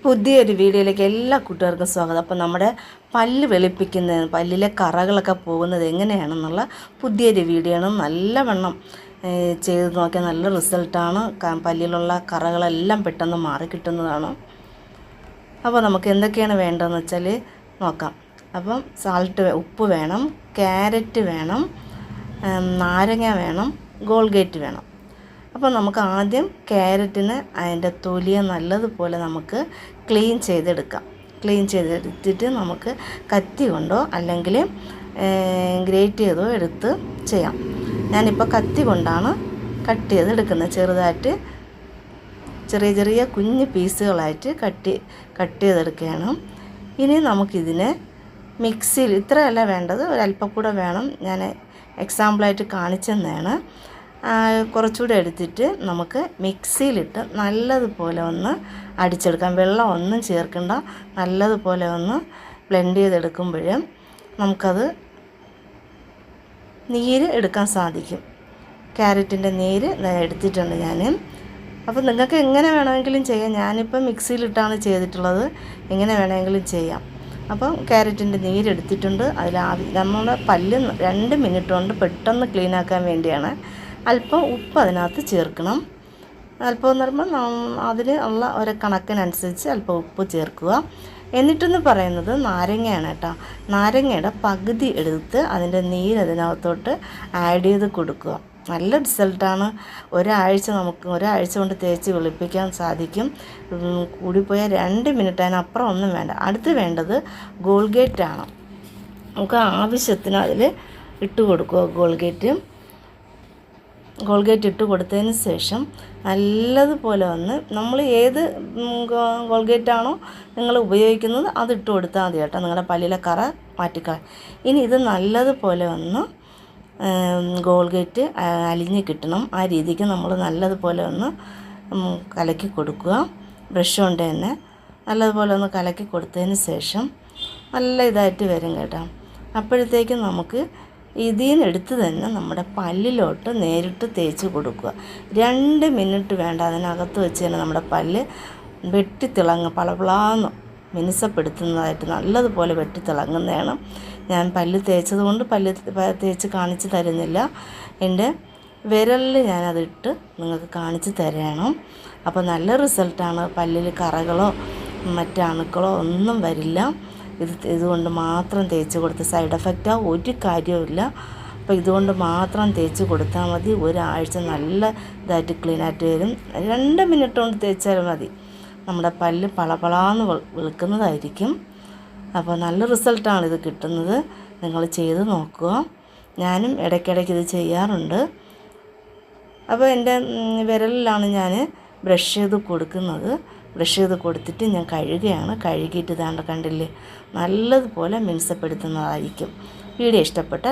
പുതിയൊരു വീഡിയോയിലേക്ക് എല്ലാ കൂട്ടുകാർക്കും സ്വാഗതം. അപ്പോൾ നമ്മുടെ പല്ല് വെളുപ്പിക്കുന്ന പല്ലിലെ കറകളൊക്കെ പോകുന്നത് എങ്ങനെയാണെന്നുള്ള പുതിയൊരു വീഡിയോ ആണ്. നല്ലവണ്ണം ചെയ്ത് നോക്കിയാൽ നല്ല റിസൾട്ടാണ്. പല്ലിലുള്ള കറകളെല്ലാം പെട്ടെന്ന് മാറി കിട്ടുന്നതാണ്. അപ്പോൾ നമുക്ക് എന്തൊക്കെയാണ് വേണ്ടതെന്ന് വെച്ചാൽ നോക്കാം. അപ്പം ഉപ്പ് വേണം, ക്യാരറ്റ് വേണം, നാരങ്ങ വേണം, ഗോൾഗേറ്റ് വേണം. അപ്പോൾ നമുക്ക് ആദ്യം ക്യാരറ്റിന് അതിൻ്റെ തൊലിയെ നല്ലതുപോലെ നമുക്ക് ക്ലീൻ ചെയ്തെടുക്കാം. ക്ലീൻ ചെയ്തെടുത്തിട്ട് നമുക്ക് കത്തി കൊണ്ടോ അല്ലെങ്കിൽ ഗ്രേറ്റ് ചെയ്തോ എടുത്ത് ചെയ്യാം. ഞാനിപ്പോൾ കത്തി കൊണ്ടാണ് കട്ട് ചെയ്തെടുക്കുന്നത്. ചെറുതായിട്ട് ചെറിയ ചെറിയ കുഞ്ഞ് പീസുകളായിട്ട് കട്ട് ചെയ്തെടുക്കുകയാണ്. ഇനി നമുക്കിതിനെ മിക്സിയിൽ ഇത്രയല്ല വേണ്ടത്, ഒരല്പം കൂടെ വേണം. ഞാൻ എക്സാമ്പിളായിട്ട് കാണിച്ചെന്നാണ്. കുറച്ചുകൂടെ എടുത്തിട്ട് നമുക്ക് മിക്സിയിലിട്ട് നല്ലതുപോലെ ഒന്ന് അടിച്ചെടുക്കാം. വെള്ളം ഒന്നും ചേർക്കണ്ട. നല്ലതുപോലെ ഒന്ന് ബ്ലെൻഡ് ചെയ്തെടുക്കുമ്പോൾ നമുക്കത് നീര് എടുക്കാൻ സാധിക്കും. ക്യാരറ്റിൻ്റെ നീര് എടുത്തിട്ടുണ്ട് ഞാൻ. അപ്പോൾ നിങ്ങൾക്ക് എങ്ങനെ വേണമെങ്കിലും ചെയ്യാം. ഞാനിപ്പോൾ മിക്സിയിലിട്ടാണ് ചെയ്തിട്ടുള്ളത്. എങ്ങനെ വേണമെങ്കിലും ചെയ്യാം. അപ്പം ക്യാരറ്റിൻ്റെ നീരെടുത്തിട്ടുണ്ട്. നമ്മുടെ പല്ല് 2 മിനിറ്റ് കൊണ്ട് പെട്ടെന്ന് ക്ലീനാക്കാൻ വേണ്ടിയാണ്. അല്പം ഉപ്പ് അതിനകത്ത് ചേർക്കണം. അല്പം എന്ന് പറയുമ്പോൾ അതിൽ ഉള്ള ഒരു കണക്കിനനുസരിച്ച് അല്പം ഉപ്പ് ചേർക്കുക. എന്നിട്ടെന്ന് പറയുന്നത് നാരങ്ങയാണ് കേട്ടോ. നാരങ്ങയുടെ പകുതി എടുത്ത് അതിൻ്റെ നീര് അതിനകത്തോട്ട് ആഡ് ചെയ്ത് കൊടുക്കുക. നല്ല റിസൾട്ടാണ്. ഒരാഴ്ച കൊണ്ട് തേച്ച് വെളുപ്പിക്കാൻ സാധിക്കും. കൂടിപ്പോയാൽ 2 മിനിറ്റ്, അതിനപ്പുറം ഒന്നും വേണ്ട. അടുത്ത് വേണ്ടത് ഗോൾഗേറ്റാണ്. നമുക്ക് ആവശ്യത്തിന് അതിൽ ഇട്ട് കൊടുക്കുക. ഗോൾഗേറ്റ് ഇട്ട് കൊടുത്തതിന് ശേഷം നല്ലതുപോലെ ഒന്ന് നമ്മൾ ഏത് ഗോൾഗേറ്റാണോ നിങ്ങൾ ഉപയോഗിക്കുന്നത് അതിട്ട് കൊടുത്താൽ മതി കേട്ടോ. നിങ്ങളുടെ പല്ലിലെ കറ മാറ്റിക്കളയാം. ഇനി ഇത് നല്ലതുപോലെ ഒന്ന് ഗോൾഗേറ്റ് അലിഞ്ഞ് കിട്ടണം. ആ രീതിക്ക് നമ്മൾ നല്ലതുപോലെ ഒന്ന് കലക്കി കൊടുക്കുക. ബ്രഷ് കൊണ്ട് തന്നെ നല്ലതുപോലെ ഒന്ന് കലക്കി കൊടുത്തതിന് ശേഷം നല്ല ഇതായിട്ട് വരും കേട്ടോ. അപ്പോഴത്തേക്കും നമുക്ക് ഇതിൽ നിന്ന് എടുത്ത് തന്നെ നമ്മുടെ പല്ലിലോട്ട് നേരിട്ട് തേച്ച് കൊടുക്കുക. 2 മിനിറ്റ് വേണ്ട. അതിനകത്ത് വെച്ച് തന്നെ നമ്മുടെ പല്ല് വെട്ടിത്തിളങ്ങും. പളപളാന്ന് മിനുസപ്പെടുത്തുന്നതായിട്ട് നല്ലതുപോലെ വെട്ടിത്തിളങ്ങുന്നതാണ്. ഞാൻ പല്ല് തേച്ചത് കൊണ്ട് പല്ല് തേച്ച് കാണിച്ച് തരുന്നില്ല. എൻ്റെ വിരലിൽ ഞാനതിട്ട് നിങ്ങൾക്ക് കാണിച്ച് തരണം. അപ്പോൾ നല്ല റിസൾട്ടാണ്. പല്ലിൽ കറകളോ മറ്റണുക്കളോ ഒന്നും വരില്ല. ഇതുകൊണ്ട് മാത്രം തേച്ച് കൊടുത്ത് സൈഡ് എഫക്റ്റോ ഒരു കാര്യവുമില്ല. അപ്പോൾ ഇതുകൊണ്ട് മാത്രം തേച്ച് കൊടുത്താൽ മതി. ഒരാഴ്ച നല്ല ഇതായിട്ട് ക്ലീനായിട്ട് വരും. 2 മിനിറ്റ് കൊണ്ട് തേച്ചാൽ മതി. നമ്മുടെ പല്ല് പളപളാന്ന് വെളുക്കുന്നതായിരിക്കും. അപ്പോൾ നല്ല റിസൾട്ടാണ് ഇത് കിട്ടുന്നത്. നിങ്ങൾ ചെയ്ത് നോക്കുക. ഞാനും ഇടയ്ക്കിടയ്ക്ക് ഇത് ചെയ്യാറുണ്ട്. അപ്പോൾ എൻ്റെ വിരലിലാണ് ഞാൻ ബ്രഷ് ചെയ്ത് കൊടുക്കുന്നത്. ബ്രഷ് ചെയ്ത് കൊടുത്തിട്ട് ഞാൻ കഴുകിയിട്ട് ഇതാണ്ട് കണ്ടില്ലേ, നല്ലതുപോലെ മിനുസപ്പെടുത്തുന്നതായിരിക്കും. വീഡിയോ ഇഷ്ടപ്പെട്ടാൽ